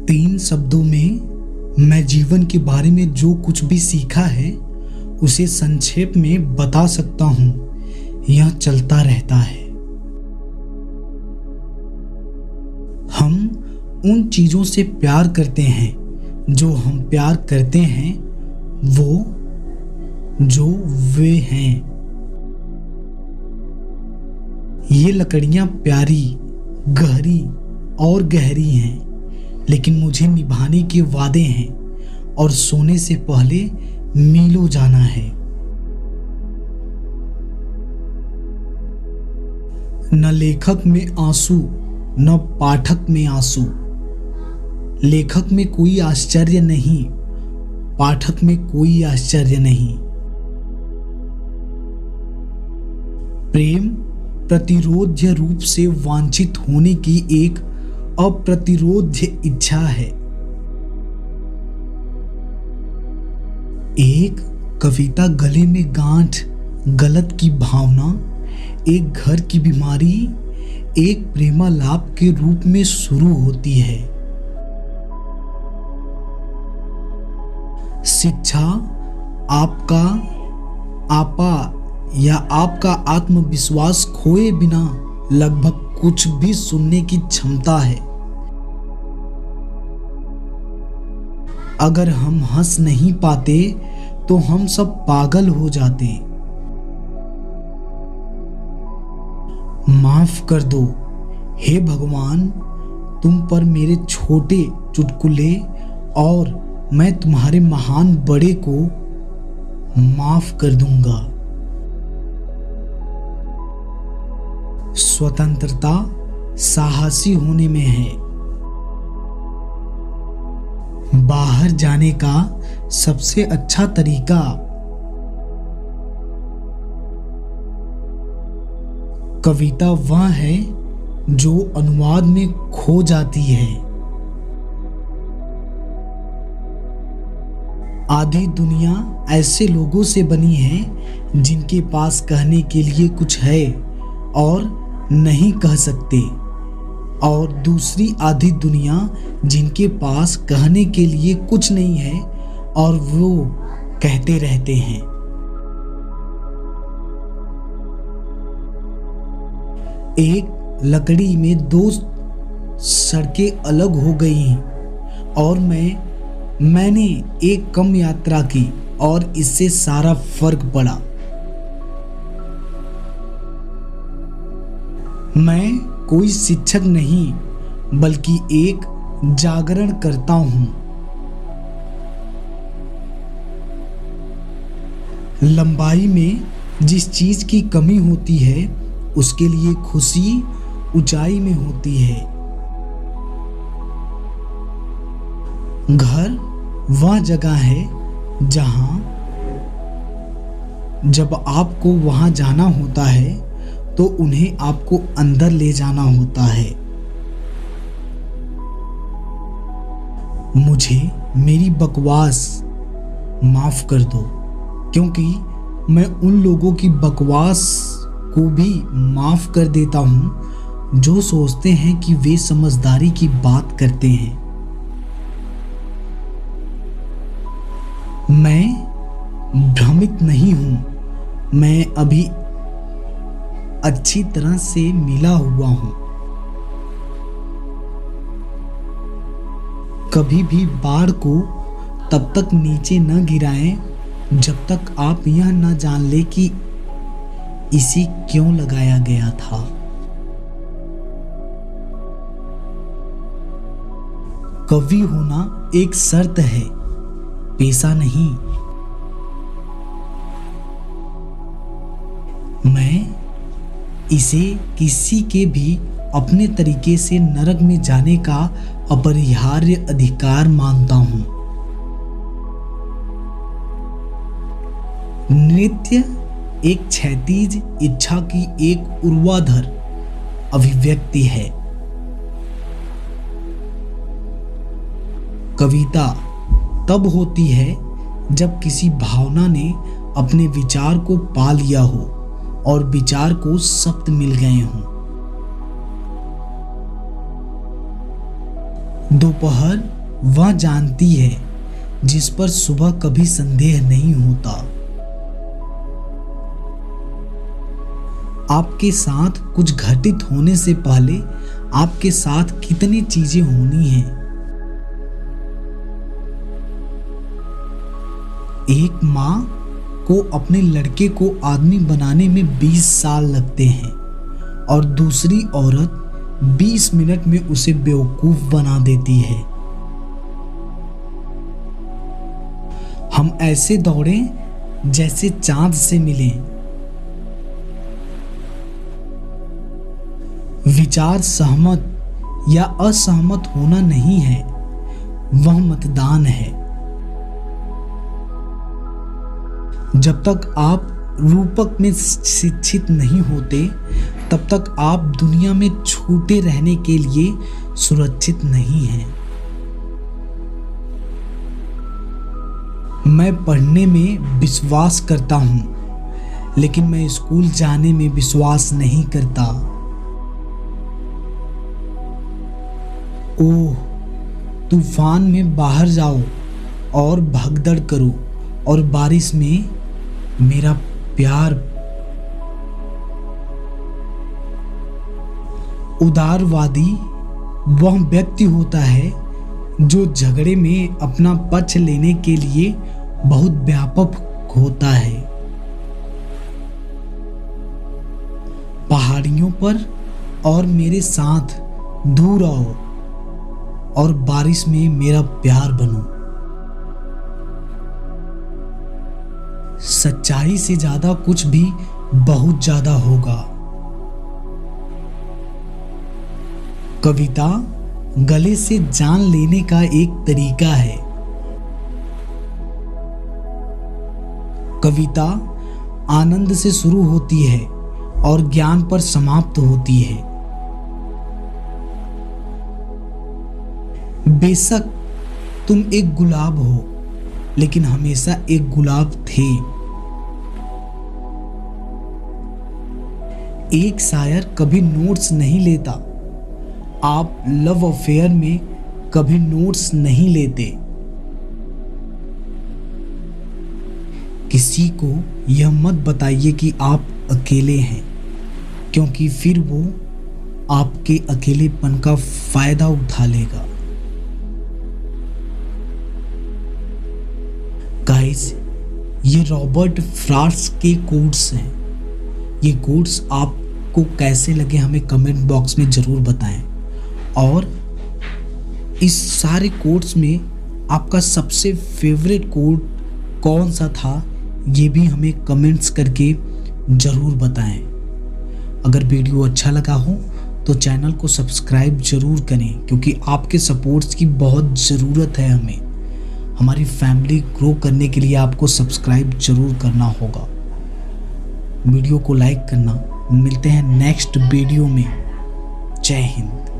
3 शब्दों में मैं जीवन के बारे में जो कुछ भी सीखा है उसे संक्षेप में बता सकता हूँ। यह चलता रहता है। हम उन चीजों से प्यार करते हैं जो हम प्यार करते हैं, वो जो वे हैं। ये लकड़ियां प्यारी, गहरी और गहरी हैं, लेकिन मुझे निभाने के वादे हैं और सोने से पहले मीलों जाना है। न लेखक में आंसू, न पाठक में आंसू। लेखक में कोई आश्चर्य नहीं, पाठक में कोई आश्चर्य नहीं। प्रेम प्रतिरोध्य रूप से वांछित होने की एक अप्रतिरोध्य इच्छा है। एक कविता गले में गांठ, गलत की भावना, एक घर की बीमारी, एक प्रेमालाप के रूप में शुरू होती है। शिक्षा आपका आपा या आपका आत्मविश्वास खोए बिना लगभग कुछ भी सुनने की क्षमता है। अगर हम हंस नहीं पाते तो हम सब पागल हो जाते। माफ कर दो हे भगवान, तुम पर मेरे छोटे चुटकुले और मैं तुम्हारे महान बड़े को माफ कर दूंगा। स्वतंत्रता साहसी होने में है। बाहर जाने का सबसे अच्छा तरीका कविता वह है जो अनुवाद में खो जाती है। आधी दुनिया ऐसे लोगों से बनी है जिनके पास कहने के लिए कुछ है और नहीं कह सकते, और दूसरी आधी दुनिया जिनके पास कहने के लिए कुछ नहीं है और वो कहते रहते हैं। एक लकड़ी में 2 सड़कें अलग हो गई और मैंने एक कम यात्रा की और इससे सारा फर्क पड़ा। मैं कोई शिक्षक नहीं बल्कि एक जागरण करता हूं। लंबाई में जिस चीज की कमी होती है उसके लिए खुशी ऊंचाई में होती है। घर वह जगह है जहां जब आपको वहां जाना होता है तो उन्हें आपको अंदर ले जाना होता है। मुझे मेरी बकवास माफ कर दो, क्योंकि मैं उन लोगों की बकवास को भी माफ कर देता हूं जो सोचते हैं कि वे समझदारी की बात करते हैं। मैं भ्रमित नहीं हूं, मैं अभी अच्छी तरह से मिला हुआ हूं। कभी भी बाढ़ को तब तक नीचे न गिराएं जब तक आप यह न जान ले कि इसे क्यों लगाया गया था। कवि होना एक शर्त है, पेशा नहीं। मैं इसे किसी के भी अपने तरीके से नरक में जाने का अपरिहार्य अधिकार मानता हूं। नृत्य एक क्षैतिज इच्छा की एक ऊर्ध्वाधर अभिव्यक्ति है। कविता तब होती है जब किसी भावना ने अपने विचार को पा लिया हो और विचार को शब्द मिल गए हों। दोपहर वह जानती है जिस पर सुबह कभी संदेह नहीं होता। आपके साथ कुछ घटित होने से पहले आपके साथ कितनी चीजें होनी हैं। एक माँ को अपने लड़के को आदमी बनाने में 20 साल लगते हैं और दूसरी औरत 20 मिनट में उसे बेवकूफ बना देती है। हम ऐसे दौड़ें जैसे चांद से मिलें। विचार सहमत या असहमत होना नहीं है, वह मतदान है। जब तक आप रूपक में शिक्षित नहीं होते तब तक आप दुनिया में छूटे रहने के लिए सुरक्षित नहीं हैं। मैं पढ़ने में विश्वास करता हूँ, लेकिन मैं स्कूल जाने में विश्वास नहीं करता। ओह, तूफान में बाहर जाओ और भगदड़ करो और बारिश में मेरा प्यार। उदारवादी वह व्यक्ति होता है जो झगड़े में अपना पक्ष लेने के लिए बहुत व्यापक होता है। पहाड़ियों पर और मेरे साथ दूर आओ और बारिश में मेरा प्यार बनो। सच्चाई से ज्यादा कुछ भी बहुत ज्यादा होगा। कविता गले से जान लेने का एक तरीका है। कविता आनंद से शुरू होती है और ज्ञान पर समाप्त होती है। बेशक तुम एक गुलाब हो, लेकिन हमेशा एक गुलाब थे। एक शायर कभी नोट्स नहीं लेता। आप लव अफेयर में कभी नोट्स नहीं लेते। किसी को यह मत बताइए कि आप अकेले हैं, क्योंकि फिर वो आपके अकेलेपन का फायदा उठा लेगा। गाइस, ये रॉबर्ट फ्रॉस्ट के कोट्स हैं। ये कोट्स आपको कैसे लगे हमें कमेंट बॉक्स में ज़रूर बताएं। और इस सारे कोट्स में आपका सबसे फेवरेट कोट कौन सा था, ये भी हमें कमेंट्स करके ज़रूर बताएं। अगर वीडियो अच्छा लगा हो तो चैनल को सब्सक्राइब ज़रूर करें, क्योंकि आपके सपोर्ट्स की बहुत ज़रूरत है हमें। हमारी फैमिली ग्रो करने के लिए आपको सब्सक्राइब जरूर करना होगा। वीडियो को लाइक करना। मिलते हैं नेक्स्ट वीडियो में। जय हिंद।